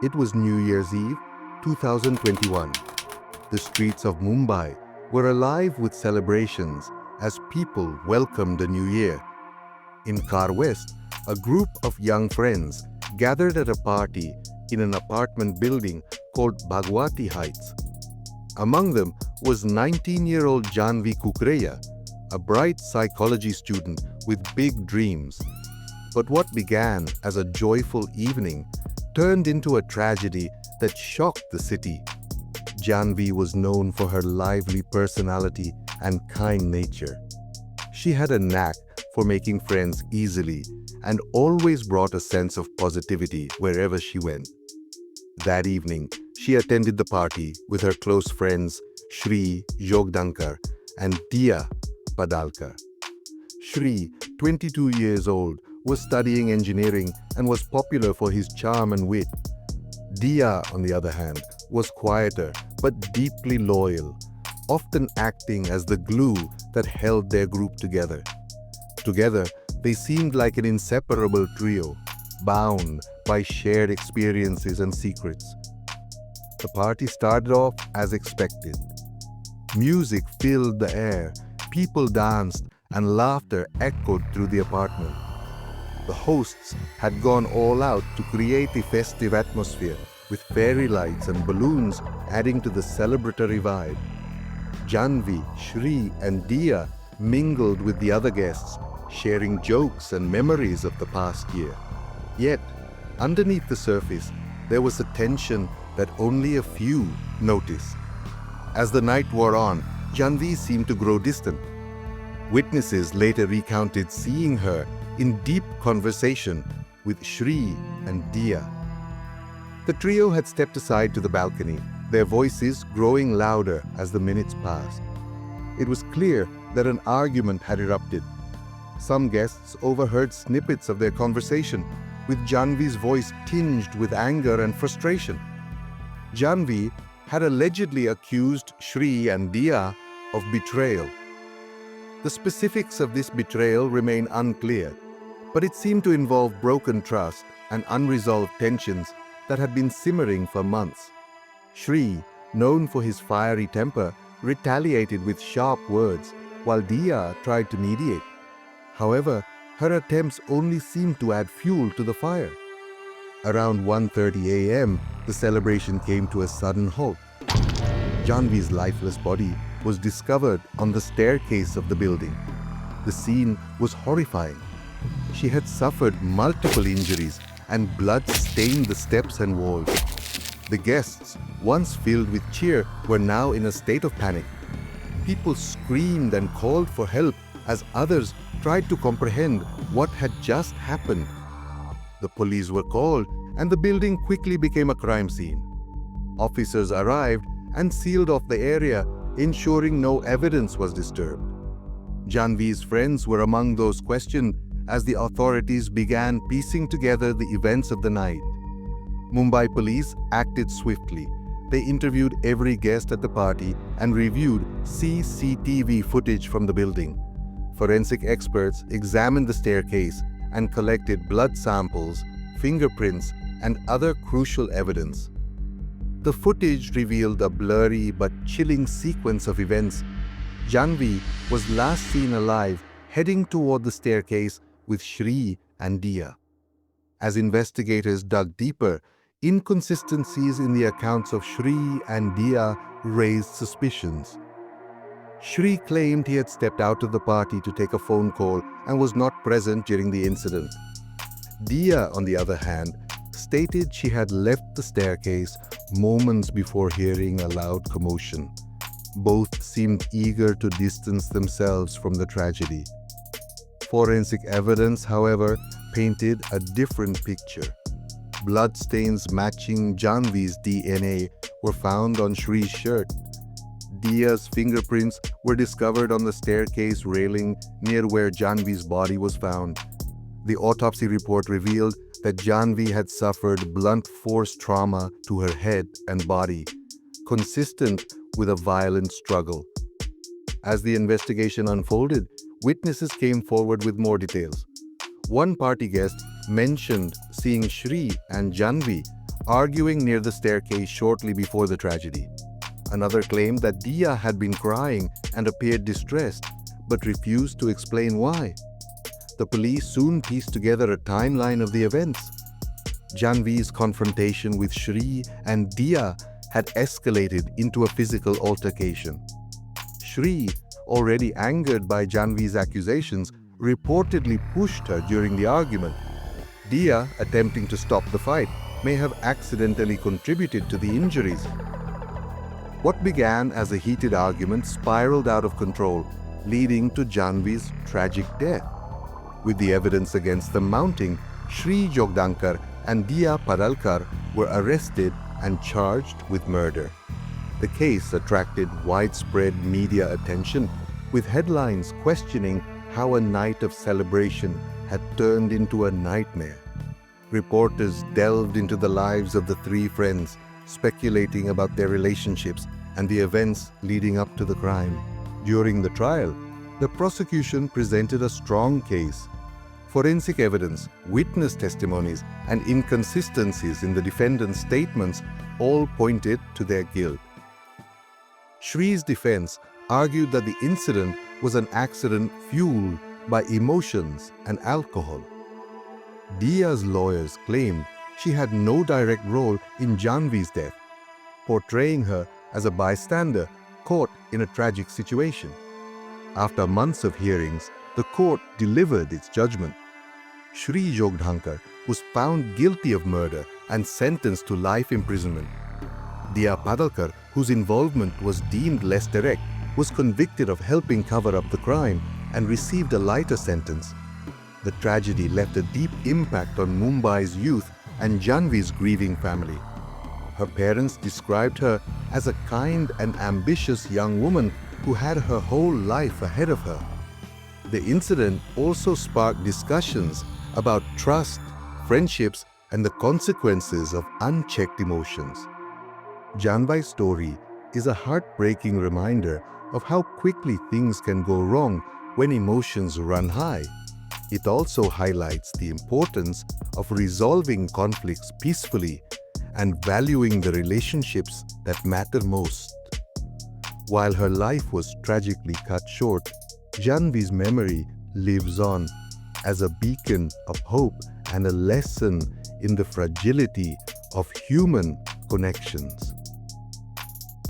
It was New Year's Eve, 2021. The streets of Mumbai were alive with celebrations as people welcomed the new year. In Car West, a group of young friends gathered at a party in an apartment building called Bhagwati Heights. Among them was 19-year-old Jhanvi Kukreja, a bright psychology student with big dreams. But what began as a joyful evening turned into a tragedy that shocked the city. Jhanvi was known for her lively personality and kind nature. She had a knack for making friends easily and always brought a sense of positivity wherever she went. That evening, she attended the party with her close friends Shri Jogdankar and Dia Padalkar. Shri, 22 years old, was studying engineering and was popular for his charm and wit. Dia, on the other hand, was quieter but deeply loyal, often acting as the glue that held their group together. Together, they seemed like an inseparable trio, bound by shared experiences and secrets. The party started off as expected. Music filled the air, people danced, and laughter echoed through the apartment. The hosts had gone all out to create a festive atmosphere, with fairy lights and balloons adding to the celebratory vibe. Jhanvi, Shri, and Dia mingled with the other guests, sharing jokes and memories of the past year. Yet, underneath the surface, there was a tension that only a few noticed. As the night wore on, Jhanvi seemed to grow distant. Witnesses later recounted seeing her in deep conversation with Shri and Dia. The trio had stepped aside to the balcony, their voices growing louder as the minutes passed. It was clear that an argument had erupted. Some guests overheard snippets of their conversation, with Jhanvi's voice tinged with anger and frustration. Jhanvi had allegedly accused Shri and Dia of betrayal. The specifics of this betrayal remain unclear, but it seemed to involve broken trust and unresolved tensions that had been simmering for months. Shri, known for his fiery temper, retaliated with sharp words, while Dia tried to mediate. However, her attempts only seemed to add fuel to the fire. Around 1:30 a.m., the celebration came to a sudden halt. Jhanvi's lifeless body was discovered on the staircase of the building. The scene was horrifying. She had suffered multiple injuries, and blood stained the steps and walls. The guests, once filled with cheer, were now in a state of panic. People screamed and called for help as others tried to comprehend what had just happened. The police were called, and the building quickly became a crime scene. Officers arrived and sealed off the area, ensuring no evidence was disturbed. Jhanvi's friends were among those questioned as the authorities began piecing together the events of the night. Mumbai police acted swiftly. They interviewed every guest at the party and reviewed CCTV footage from the building. Forensic experts examined the staircase and collected blood samples, fingerprints, and other crucial evidence. The footage revealed a blurry but chilling sequence of events. Jhanvi was last seen alive, heading toward the staircase with Shri and Dia. As investigators dug deeper, inconsistencies in the accounts of Shri and Dia raised suspicions. Shri claimed he had stepped out of the party to take a phone call and was not present during the incident. Dia, on the other hand, stated she had left the staircase moments before hearing a loud commotion. Both seemed eager to distance themselves from the tragedy. Forensic evidence, however, painted a different picture. Bloodstains matching Jhanvi's DNA were found on Shri's shirt. Dia's fingerprints were discovered on the staircase railing near where Jhanvi's body was found. The autopsy report revealed that Jhanvi had suffered blunt force trauma to her head and body, consistent with a violent struggle. As the investigation unfolded, witnesses came forward with more details. One party guest mentioned seeing Shri and Jhanvi arguing near the staircase shortly before the tragedy. Another claimed that Dia had been crying and appeared distressed, but refused to explain why. The police soon pieced together a timeline of the events. Jhanvi's confrontation with Shri and Dia had escalated into a physical altercation. Shri, already angered by Jhanvi's accusations, reportedly pushed her during the argument. Dia, attempting to stop the fight, may have accidentally contributed to the injuries. What began as a heated argument spiraled out of control, leading to Jhanvi's tragic death. With the evidence against them mounting, Shri Jogdankar and Dia Padalkar were arrested and charged with murder. The case attracted widespread media attention, with headlines questioning how a night of celebration had turned into a nightmare. Reporters delved into the lives of the three friends, speculating about their relationships and the events leading up to the crime. During the trial, the prosecution presented a strong case. Forensic evidence, witness testimonies, and inconsistencies in the defendant's statements all pointed to their guilt. Shri's defense argued that the incident was an accident fueled by emotions and alcohol. Dia's lawyers claimed she had no direct role in Jhanvi's death, portraying her as a bystander caught in a tragic situation. After months of hearings, the court delivered its judgment. Shri Jogdankar was found guilty of murder and sentenced to life imprisonment. Dia Padalkar, whose involvement was deemed less direct, was convicted of helping cover up the crime and received a lighter sentence. The tragedy left a deep impact on Mumbai's youth and Jhanvi's grieving family. Her parents described her as a kind and ambitious young woman who had her whole life ahead of her. The incident also sparked discussions about trust, friendships, and the consequences of unchecked emotions. Jhanvi's story is a heartbreaking reminder of how quickly things can go wrong when emotions run high. It also highlights the importance of resolving conflicts peacefully and valuing the relationships that matter most. While her life was tragically cut short, Jhanvi's memory lives on as a beacon of hope and a lesson in the fragility of human connections.